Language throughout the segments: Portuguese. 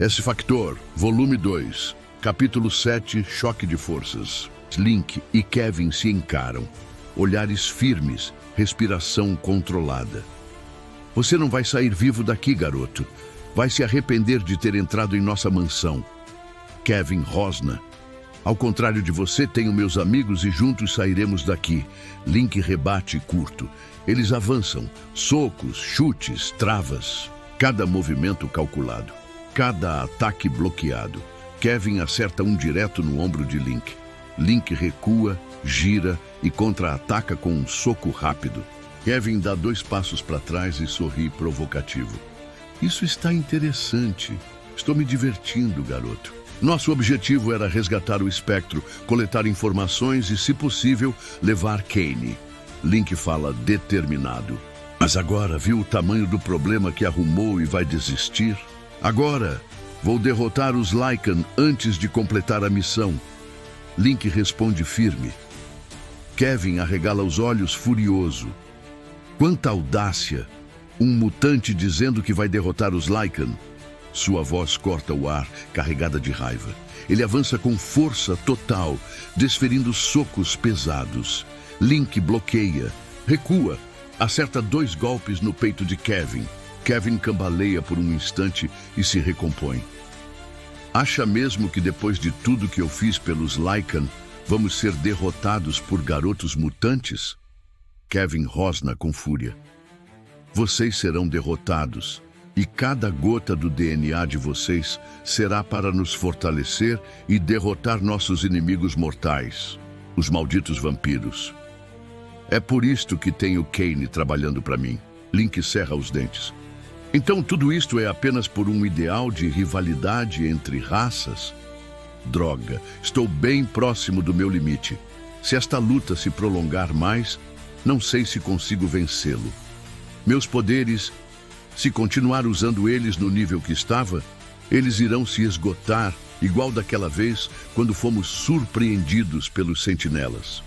S-Factor, volume 2, capítulo 7, choque de forças. Link e Kevin se encaram, olhares firmes, respiração controlada. Você não vai sair vivo daqui, garoto. Vai se arrepender de ter entrado em nossa mansão. Kevin rosna. Ao contrário de você, tenho meus amigos e juntos sairemos daqui. Link rebate curto. Eles avançam, socos, chutes, travas. Cada movimento calculado. Cada ataque bloqueado. Kevin acerta um direto no ombro de Link. Link recua, gira e contra-ataca com um soco rápido. Kevin dá 2 passos para trás e sorri provocativo. Isso está interessante. Estou me divertindo, garoto. Nosso objetivo era resgatar o espectro, coletar informações e, se possível, levar Kane. Link fala determinado. Mas agora viu o tamanho do problema que arrumou e vai desistir? Agora, vou derrotar os Lycan antes de completar a missão. Link responde firme. Kevin arregala os olhos furioso. Quanta audácia! Um mutante dizendo que vai derrotar os Lycan. Sua voz corta o ar, carregada de raiva. Ele avança com força total, desferindo socos pesados. Link bloqueia, recua, acerta 2 golpes no peito de Kevin. Kevin cambaleia por um instante e se recompõe. Acha mesmo que depois de tudo que eu fiz pelos Lycan, vamos ser derrotados por garotos mutantes? Kevin rosna com fúria. Vocês serão derrotados, e cada gota do DNA de vocês será para nos fortalecer e derrotar nossos inimigos mortais, os malditos vampiros. É por isto que tenho Kane trabalhando para mim. Link cerra os dentes. Então tudo isto é apenas por um ideal de rivalidade entre raças? Droga, estou bem próximo do meu limite. Se esta luta se prolongar mais, não sei se consigo vencê-lo. Meus poderes, se continuar usando eles no nível que estava, eles irão se esgotar, igual daquela vez quando fomos surpreendidos pelos sentinelas.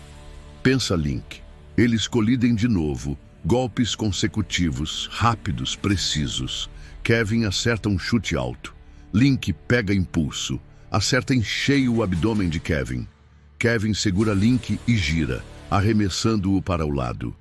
Pensa, Link. Eles colidem de novo. Golpes consecutivos, rápidos, precisos. Kevin acerta um chute alto. Link pega impulso. Acerta em cheio o abdômen de Kevin. Kevin segura Link e gira, arremessando-o para o lado.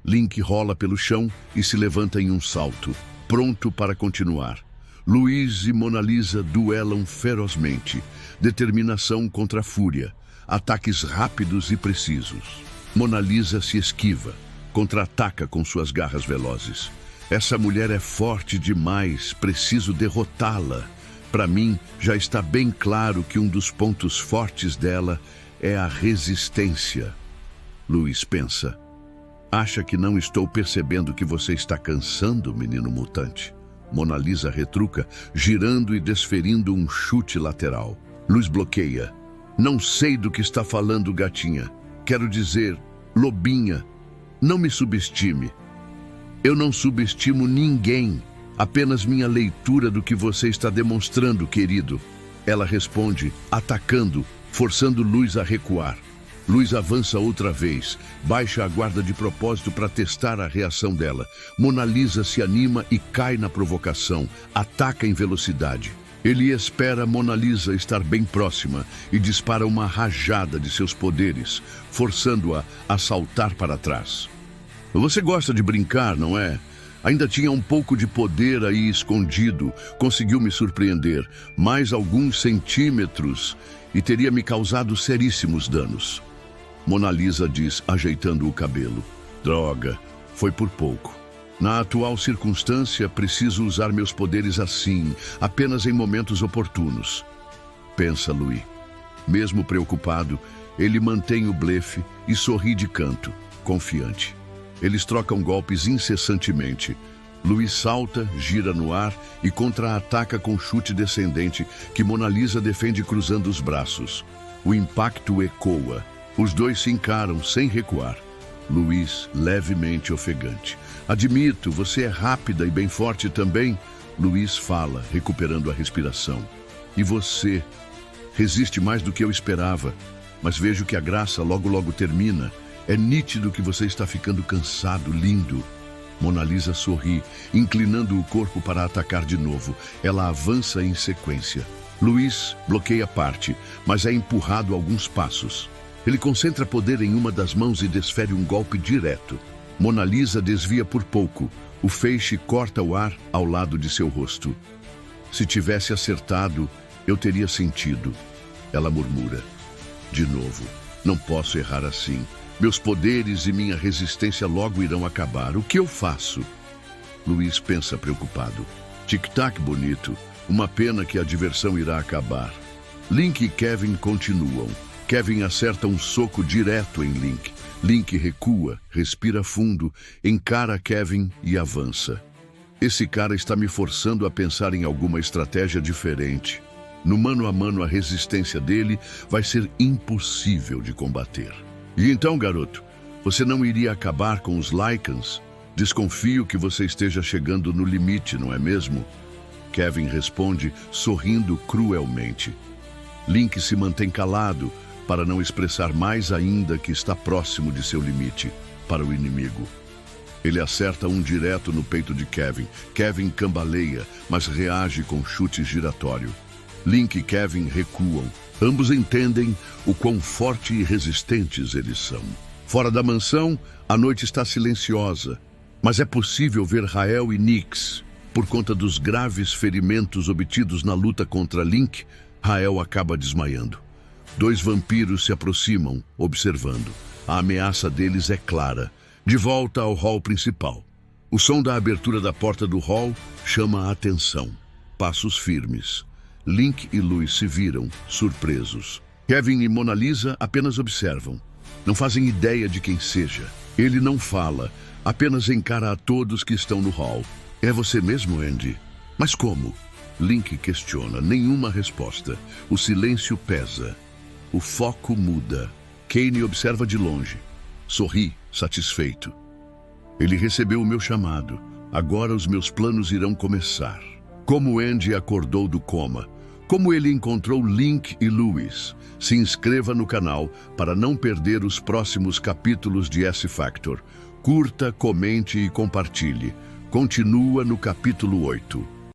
Link rola pelo chão e se levanta em um salto, pronto para continuar. Luiz e Mona Lisa duelam ferozmente. Determinação contra a fúria. Ataques rápidos e precisos. Mona Lisa se esquiva. Contra-ataca com suas garras velozes. Essa mulher é forte demais, preciso derrotá-la. Para mim, já está bem claro que um dos pontos fortes dela é a resistência. Luiz pensa. Acha que não estou percebendo que você está cansando, menino mutante? Mona Lisa retruca, girando e desferindo um chute lateral. Luiz bloqueia. Não sei do que está falando, gatinha. Quero dizer, lobinha. Não me subestime. Eu não subestimo ninguém. Apenas minha leitura do que você está demonstrando, querido. Ela responde, atacando, forçando Luiz a recuar. Luiz avança outra vez, baixa a guarda de propósito para testar a reação dela. Mona Lisa se anima e cai na provocação, ataca em velocidade. Ele espera Mona Lisa estar bem próxima e dispara uma rajada de seus poderes, forçando-a a saltar para trás. Você gosta de brincar, não é? Ainda tinha um pouco de poder aí escondido, conseguiu me surpreender, mais alguns centímetros e teria me causado seríssimos danos. Mona Lisa diz, ajeitando o cabelo. Droga, foi por pouco. Na atual circunstância, preciso usar meus poderes assim, apenas em momentos oportunos. Pensa, Louis. Mesmo preocupado, ele mantém o blefe e sorri de canto, confiante. Eles trocam golpes incessantemente. Louis salta, gira no ar e contra-ataca com chute descendente que Mona Lisa defende cruzando os braços. O impacto ecoa. Os dois se encaram sem recuar. Louis, levemente ofegante. Admito, você é rápida e bem forte também. Louis fala, recuperando a respiração. E você? Resiste mais do que eu esperava. Mas vejo que a graça logo termina. É nítido que você está ficando cansado, lindo. Mona Lisa sorri, inclinando o corpo para atacar de novo. Ela avança em sequência. Luiz bloqueia parte, mas é empurrado alguns passos. Ele concentra poder em uma das mãos e desfere um golpe direto. Mona Lisa desvia por pouco. O feixe corta o ar ao lado de seu rosto. Se tivesse acertado, eu teria sentido. Ela murmura. De novo, não posso errar assim. Meus poderes e minha resistência logo irão acabar. O que eu faço? Luiz pensa preocupado. Tic-tac bonito. Uma pena que a diversão irá acabar. Link e Kevin continuam. Kevin acerta um soco direto em Link. Link recua, respira fundo, encara Kevin e avança. Esse cara está me forçando a pensar em alguma estratégia diferente. No mano a mano, a resistência dele vai ser impossível de combater. E então, garoto, você não iria acabar com os Lycans? Desconfio que você esteja chegando no limite, não é mesmo? Kevin responde, sorrindo cruelmente. Link se mantém calado, para não expressar mais ainda que está próximo de seu limite, para o inimigo. Ele acerta um direto no peito de Kevin. Kevin cambaleia, mas reage com chute giratório. Link e Kevin recuam. Ambos entendem o quão forte e resistentes eles são. Fora da mansão, a noite está silenciosa, mas é possível ver Rael e Nix. Por conta dos graves ferimentos obtidos na luta contra Link, Rael acaba desmaiando. 2 vampiros se aproximam, observando. A ameaça deles é clara. De volta ao hall principal. O som da abertura da porta do hall chama a atenção. Passos firmes. Link e Luiz se viram, surpresos. Kevin e Mona Lisa apenas observam. Não fazem ideia de quem seja. Ele não fala, apenas encara a todos que estão no hall. É você mesmo, Andy? Mas como? Link questiona, nenhuma resposta. O silêncio pesa. O foco muda. Kane observa de longe. Sorri, satisfeito. Ele recebeu o meu chamado. Agora os meus planos irão começar. Como Andy acordou do coma. Como ele encontrou Link e Luiz. Se inscreva no canal para não perder os próximos capítulos de S-Factor. Curta, comente e compartilhe. Continua no capítulo 8.